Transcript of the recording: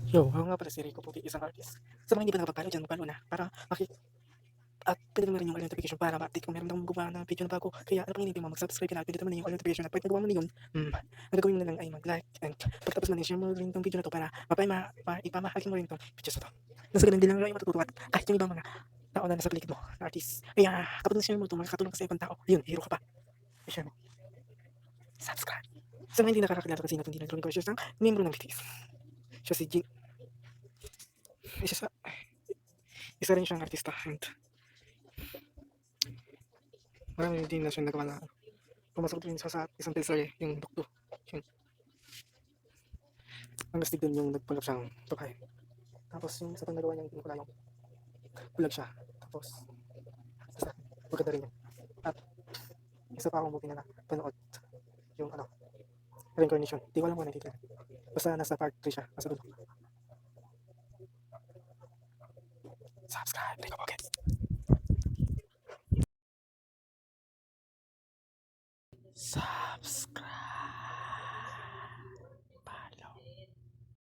Yo, ako nga pala si Rico Puti, isang artist. Sa mga hindi pa nakapag-follow dyan, mag-follow na para at pindutin mo rin yung all notification para ma-update kung meron akong gumawa ng video na bago. Kaya ano pang hinihintay mo, mag-subscribe ka na at pindutin mo na yung all notification at pag nagawa mo na yun, ang gagawin mo na lang ay mag-like and pagkatapos mo na share mo rin itong video na to para ipamahagi mo rin itong videos na to. Nasa ganun din lang ay matututo at kahit yung ibang mga tao na nasa paligid mo na artist. Kaya kapag na-share mo ito, makakatulong ka sa ibang tao. Yun, hero ka pa. I-share mo. Subscribe. Sa mga hindi nakakakilala kasi natin din ang drawing ko, siya isang membro ng BTS. Siya si Jin. Isa, isa rin siyang artista and marami din na siyang nagawa na pumasok din sa isang teleserye, yung Dokto. Yun. Ang gastig dun yung nagpanggap siyang babae. Tapos yung isa pang nagawa niyang pelikula yung bulag siya. Tapos, basta, maganda rin yun. At isa pa akong movie na napanood, yung ano, Reincarnation. Di ko alam kung ano yung title. Basta nasa part 3 siya, nasa dulo. Subscribe, Rico Pocket. Subscribe.